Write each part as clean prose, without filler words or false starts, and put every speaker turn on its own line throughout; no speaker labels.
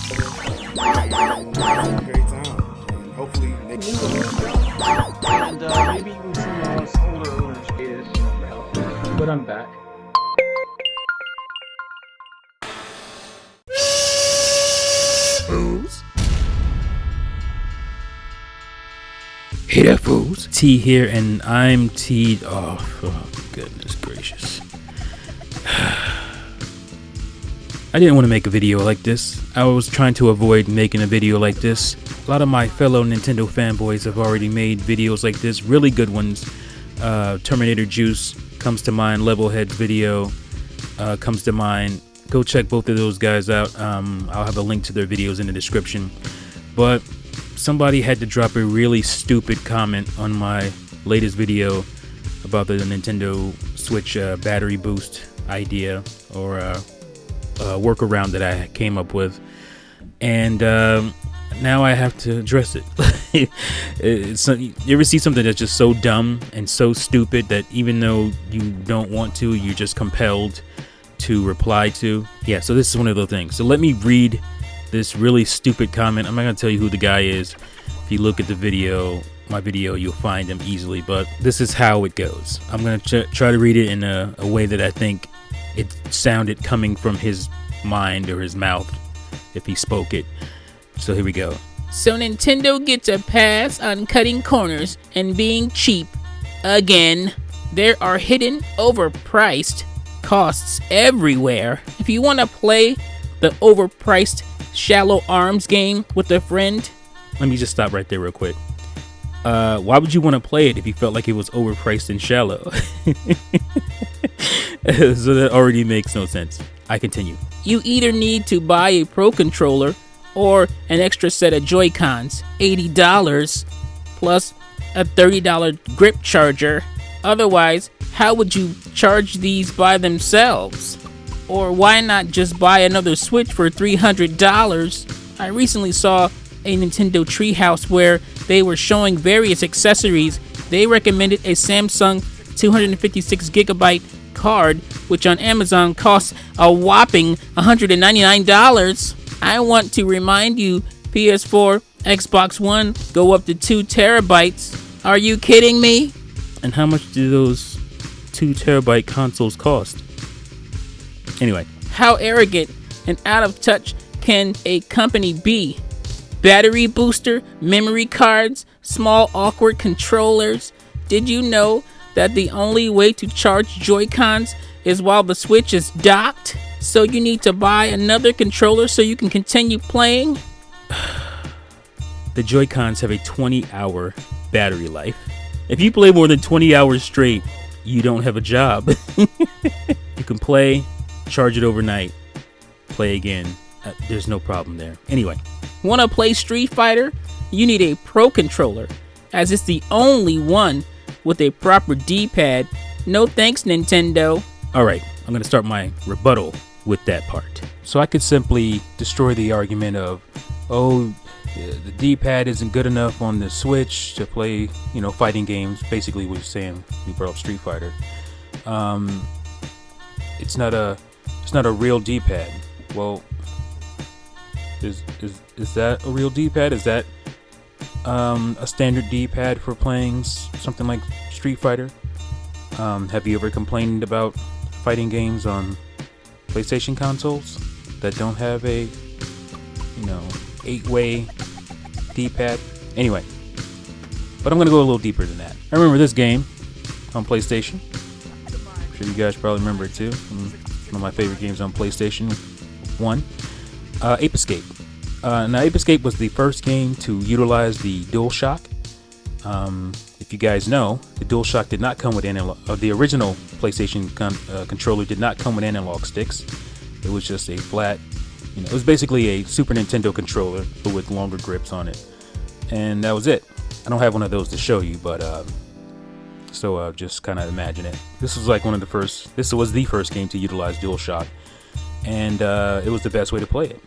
Great time. And hopefully next
And maybe even some older owners is. But I'm back.
Fools. Hey there, fools. T here, and I'm teed off. Oh, goodness gracious. I didn't want to make a video like this. I was trying to avoid making a video like this. A lot of my fellow Nintendo fanboys have already made videos like this, really good ones. Terminator Juice comes to mind, Levelhead's video comes to mind. Go check both of those guys out. I'll have a link to their videos in the description. But somebody had to drop a really stupid comment on my latest video about the Nintendo Switch battery boost idea, or workaround that I came up with, and now I have to address it. You ever see something that's just so dumb and so stupid that even though you don't want to, you're just compelled to reply to? Yeah, so this is one of those things. So let me read this really stupid comment. I'm not gonna tell you who the guy is. If you look at the video, my video, you'll find him easily, but this is how it goes. I'm gonna try to read it in a way that I think it sounded coming from his mind or his mouth if he spoke it. So here we go. So Nintendo gets a pass on cutting corners and being cheap again. There are hidden, overpriced costs everywhere. If you want to play the overpriced Shallow Arms game with a friend, let me just stop right there real quick. Why would you want to play it if you felt like it was overpriced and shallow? So that already makes no sense. I continue. You either need to buy a Pro Controller or an extra set of Joy-Cons, $80, plus a $30 grip charger. Otherwise, how would you charge these by themselves? Or why not just buy another Switch for $300? I recently saw a Nintendo Treehouse where they were showing various accessories. They recommended a Samsung 256GB card, which on Amazon costs a whopping $199. I want to remind you, PS4, Xbox One go up to 2 terabytes. Are you kidding me? And how much do those 2 terabyte consoles cost? Anyway, how arrogant and out of touch can a company be? Battery booster, memory cards, small awkward controllers. Did you know that the only way to charge Joy-Cons is while the Switch is docked? So you need to buy another controller so you can continue playing? The Joy-Cons have a 20-hour battery life. If you play more than 20 hours straight, you don't have a job. You can play, charge it overnight, play again. There's no problem there. Anyway, want to play Street Fighter? You need a Pro Controller, as it's the only one with a proper D-pad. No thanks, Nintendo. Alright, I'm going to start my rebuttal with that part. So I could simply destroy the argument of, oh, the D-pad isn't good enough on the Switch to play, fighting games. Basically what you're saying, you brought up Street Fighter. It's not a real D-pad. Well, is that a real D-pad? Is that a standard D-pad for playing something like Street Fighter? Have you ever complained about fighting games on PlayStation consoles that don't have a 8-way D-pad? Anyway, but I'm gonna go a little deeper than that. I remember this game on PlayStation. I'm sure you guys probably remember it too. One of my favorite games on PlayStation 1. Ape Escape. Now, Ape Escape was the first game to utilize the DualShock. If you guys know, the DualShock did not come with analog. The original PlayStation controller did not come with analog sticks. It was just a flat, it was basically a Super Nintendo controller, but with longer grips on it. And that was it. I don't have one of those to show you, but so just kind of imagine it. This was like this was the first game to utilize DualShock, and it was the best way to play it.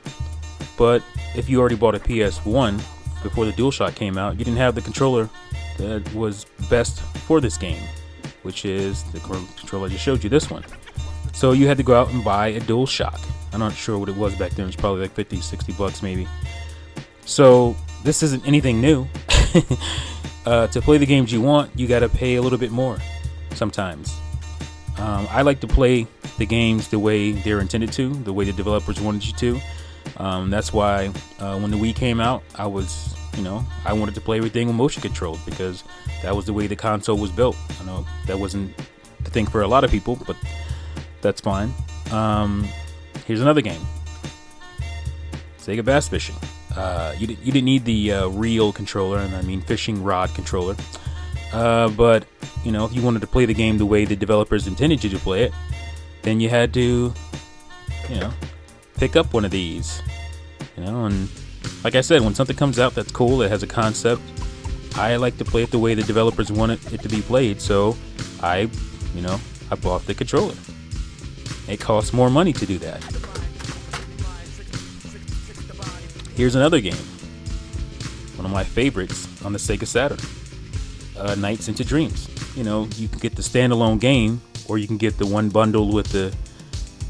But if you already bought a PS1 before the DualShock came out, you didn't have the controller that was best for this game, which is the controller I just showed you, this one. So you had to go out and buy a DualShock. I'm not sure what it was back then. It was probably like 50, 60 bucks maybe. So this isn't anything new. To play the games you want, you got to pay a little bit more sometimes. I like to play the games the way they're intended to, the way the developers wanted you to. That's why when the Wii came out, I wanted to play everything with motion controls because that was the way the console was built. I know that wasn't the thing for a lot of people, but that's fine. Here's another game. Sega Bass Fishing. You didn't need the real controller, and I mean fishing rod controller. But if you wanted to play the game the way the developers intended you to play it, then you had to, pick up one of these. And like I said, when something comes out that's cool, that has a concept, I like to play it the way the developers wanted it to be played. So I bought the controller. It costs more money to do that. Here's another game, one of my favorites on the Sega Saturn, Nights into Dreams. You can get the standalone game, or you can get the one bundle with the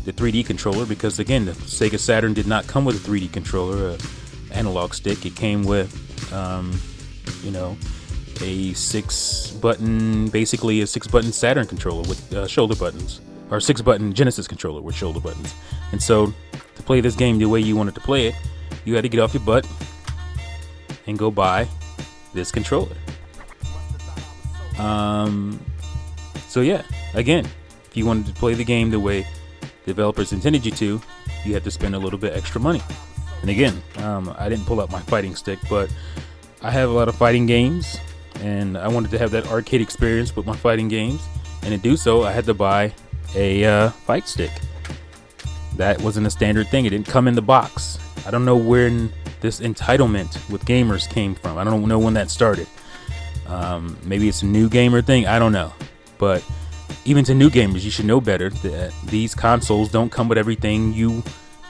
3D controller, because again, the Sega Saturn did not come with a 3D controller, analog stick. It came with, basically a 6-button Saturn controller with shoulder buttons, or 6-button Genesis controller with shoulder buttons. And so, to play this game the way you wanted to play it, you had to get off your butt and go buy this controller. So yeah, again, if you wanted to play the game the way developers intended you to, you had to spend a little bit extra money. And again, I didn't pull out my fighting stick, but I have a lot of fighting games, and I wanted to have that arcade experience with my fighting games. And to do so, I had to buy a fight stick. That wasn't a standard thing. It didn't come in the box. I don't know when this entitlement with gamers came from. I don't know when that started. Maybe it's a new gamer thing. I don't know. But even to new gamers, you should know better that these consoles don't come with everything you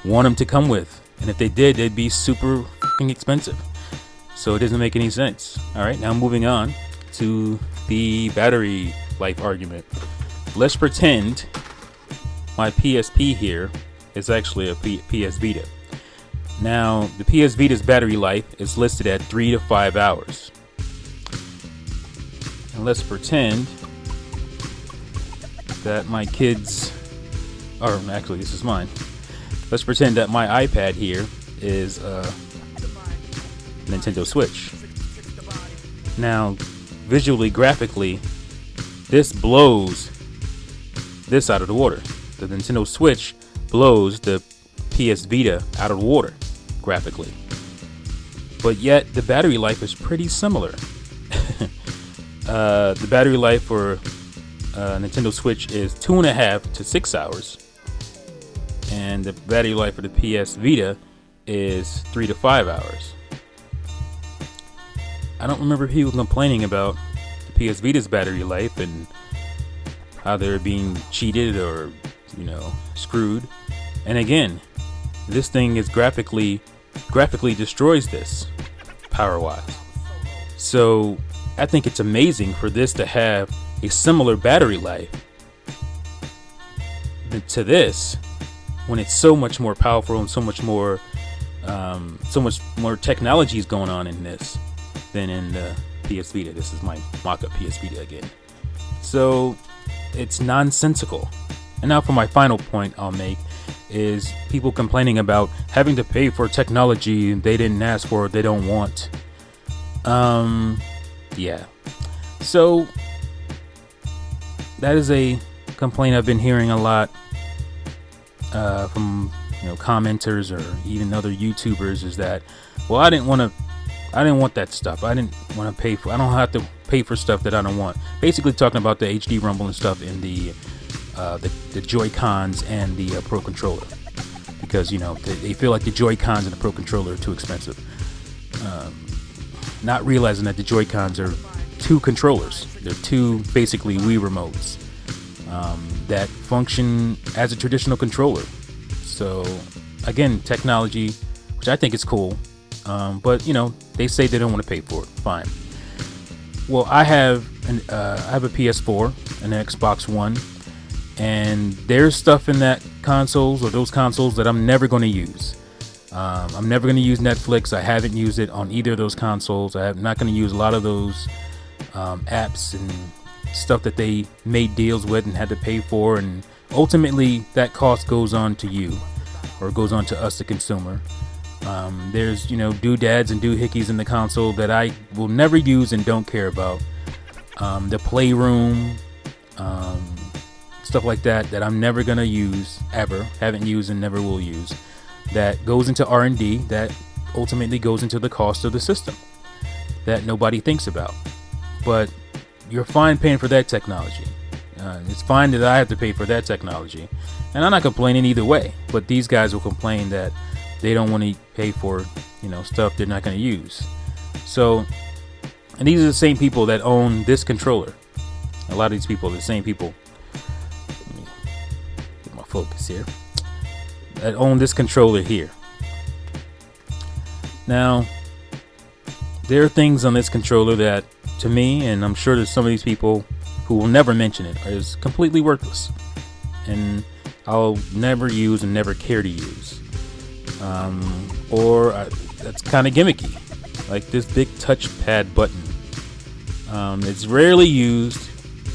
want them to come with. And if they did, they'd be super fucking expensive. So it doesn't make any sense. All right, now moving on to the battery life argument. Let's pretend my PSP here is actually a PS Vita. Now, the PS Vita's battery life is listed at 3 to 5 hours. And let's pretend that my kids, or actually this is mine. Let's pretend that my iPad here is a Nintendo Switch. Now, visually, graphically, this blows this out of the water. The Nintendo Switch blows the PS Vita out of the water graphically. But yet, the battery life is pretty similar. The battery life for Nintendo Switch is 2.5 to 6 hours. And the battery life for the PS Vita is 3 to 5 hours. I don't remember people complaining about the PS Vita's battery life and how they're being cheated or, screwed. And again, this thing is graphically destroys this power-wise. So I think it's amazing for this to have a similar battery life to this, when it's so much more powerful and so much more technology is going on in this than in the PS Vita. This is my mock-up PS Vita again. So it's nonsensical. And now for my final point I'll make is people complaining about having to pay for technology they didn't ask for, they don't want. Yeah. So that is a complaint I've been hearing a lot from commenters or even other YouTubers, is that, well, I didn't want that stuff. I didn't want to pay for. I don't have to pay for stuff that I don't want. Basically talking about the HD rumble and stuff in the Joy-Cons and the Pro Controller, because they feel like the Joy-Cons and the Pro Controller are too expensive. Not realizing that the Joy-Cons are two controllers. They're two basically Wii remotes that function as a traditional controller. So again, technology, which I think is cool, but they say they don't want to pay for it. Fine. Well, I have a PS4 and an Xbox One, and there's stuff in that consoles, or those consoles that I'm never going to use. I'm never going to use Netflix. I haven't used it on either of those consoles. I'm not going to use a lot of those apps and stuff that they made deals with and had to pay for, and ultimately that cost goes on to you, or goes on to us, the consumer. There's doodads and doohickeys in the console that I will never use and don't care about. The playroom, stuff like that I'm never gonna use ever, haven't used and never will use. That goes into R&D, that ultimately goes into the cost of the system that nobody thinks about. But you're fine paying for that technology. It's fine that I have to pay for that technology, and I'm not complaining either way. But these guys will complain that they don't want to pay for stuff they're not going to use. So, and these are the same people that own this controller. A lot of these people are the same people. Let me get my focus here. That own this controller here. Now, there are things on this controller that, to me, and I'm sure there's some of these people who will never mention it, is completely worthless, and I'll never use and never care to use. That's kind of gimmicky, like this big touchpad button. It's rarely used,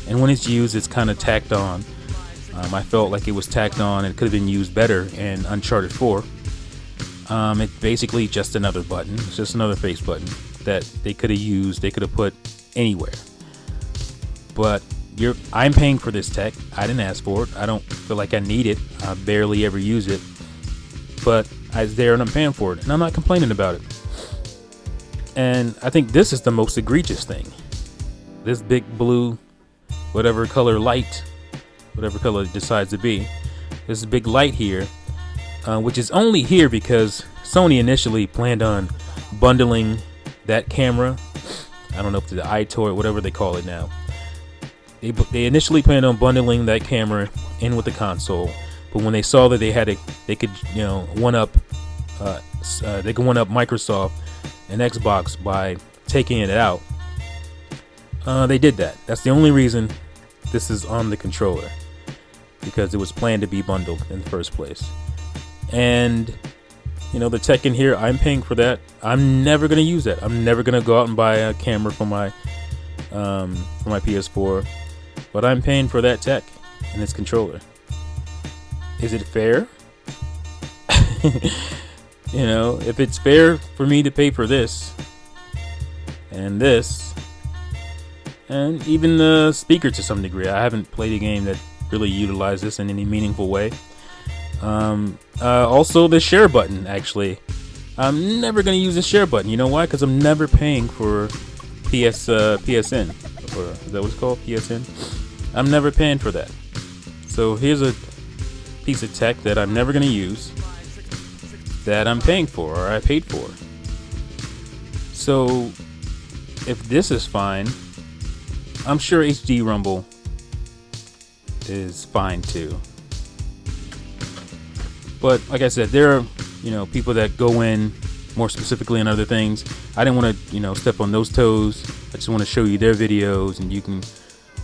and when it's used, it's kind of tacked on. I felt like it was tacked on and it could have been used better in Uncharted 4. It's basically just another button. It's just another face button that they could have used. They could have put anywhere. But I'm paying for this tech. I didn't ask for it. I don't feel like I need it. I barely ever use it. But I was there and I'm paying for it, and I'm not complaining about it. And I think this is the most egregious thing. This big blue, whatever color light, whatever color it decides to be, this big light here, which is only here because Sony initially planned on bundling that camera. I don't know if it's the iToy, whatever they call it now. They initially planned on bundling that camera in with the console, but when they saw that they could one up Microsoft and Xbox by taking it out, they did that. That's the only reason this is on the controller, because it was planned to be bundled in the first place. And the tech in here, I'm paying for that. I'm never gonna use that. I'm never gonna go out and buy a camera for my PS4, but I'm paying for that tech and this controller. Is it fair? If it's fair for me to pay for this and this, and even the speaker to some degree. I haven't played a game that really utilized this in any meaningful way. Also the share button, actually. I'm never going to use the share button. You know why? Because I'm never paying for PSN. Or is that what it's called? PSN? I'm never paying for that. So here's a piece of tech that I'm never going to use, that I'm paying for, or I paid for. So if this is fine, I'm sure HD Rumble is fine too. But like I said, there are people that go in more specifically on other things. I didn't want to step on those toes. I just want to show you their videos and you can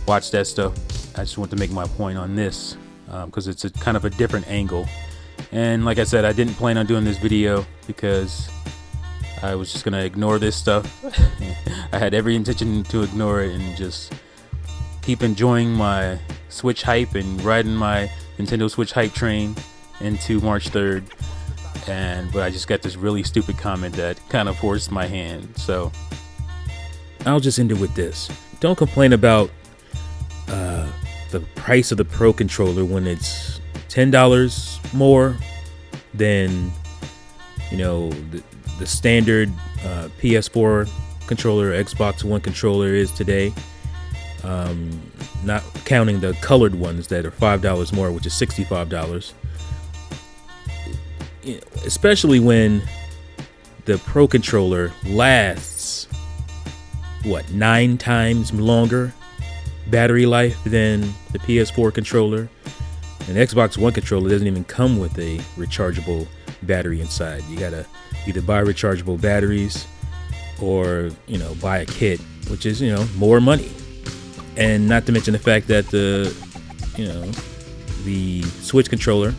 watch that stuff. I just want to make my point on this because it's a kind of a different angle. And like I said, I didn't plan on doing this video because I was just gonna ignore this stuff. I had every intention to ignore it and just keep enjoying my Switch hype and riding my Nintendo Switch hype train into March 3rd. But I just got this really stupid comment that kind of forced my hand. So I'll just end it with this. Don't complain about the price of the Pro controller when it's $10 more than the standard PS4 controller, Xbox One controller is today. Not counting the colored ones that are $5 more, which is $65. Especially when the Pro controller lasts 9 times longer battery life than the PS4 controller. An Xbox One controller doesn't even come with a rechargeable battery inside. You gotta either buy rechargeable batteries or buy a kit, which is more money. And not to mention the fact that the the Switch controller,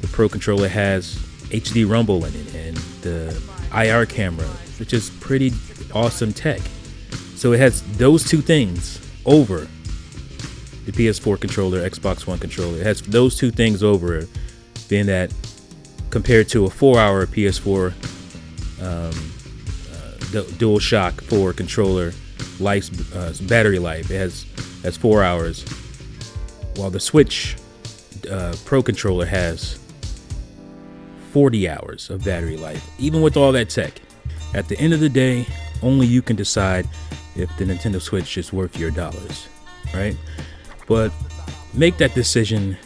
the Pro controller, has HD rumble in it and the IR camera, which is pretty awesome tech. So it has those two things over the PS4 controller, Xbox One controller. It has those two things over, being that compared to a 4-hour PS4 DualShock 4 controller battery life, it has 4 hours, while the Switch Pro controller has 40 hours of battery life. Even with all that tech, at the end of the day, only you can decide if the Nintendo Switch is worth your dollars, right? But make that decision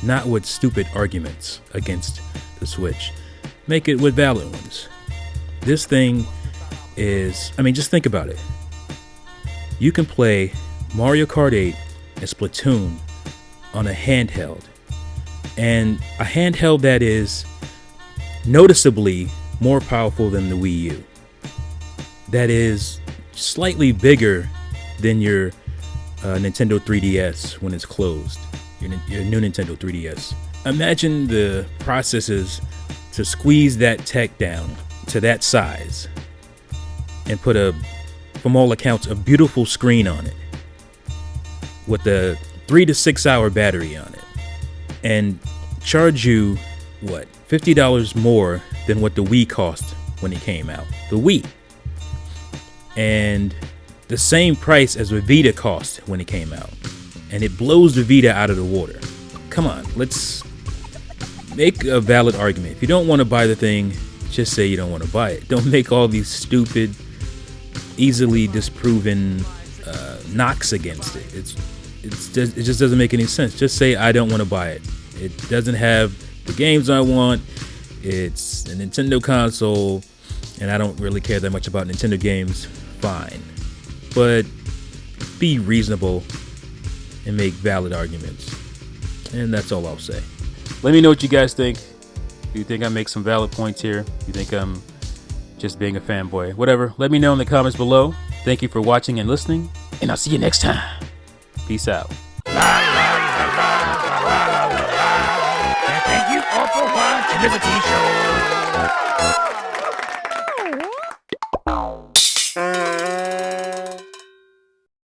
not with stupid arguments against the Switch. Make it with valid ones. This thing is, I mean, just think about it. You can play Mario Kart 8 and Splatoon on a handheld, and a handheld that is noticeably more powerful than the Wii U, that is slightly bigger than your Nintendo 3DS when it's closed, your new Nintendo 3DS. Imagine the processes to squeeze that tech down to that size and put from all accounts, a beautiful screen on it with a 3 to 6 hour battery on it, and charge you what, $50 more than what the Wii cost when it came out. The Wii, and the same price as the Vita cost when it came out, and it blows the Vita out of the water. Come on, let's make a valid argument. If you don't want to buy the thing, just say you don't want to buy it. Don't make all these stupid, easily disproven knocks against it. It just doesn't make any sense. Just say I don't want to buy it. It doesn't have the games I want. It's a Nintendo console, and I don't really care that much about Nintendo games. Fine, but be reasonable and make valid arguments, and that's all I'll say. Let me know what you guys think. Do you think I make some valid points here? You think I'm just being a fanboy? Whatever, let me know in the comments below. Thank you for watching and listening, and I'll see you next time. Peace out.
Thank you all for watching Mizzah Tee Show.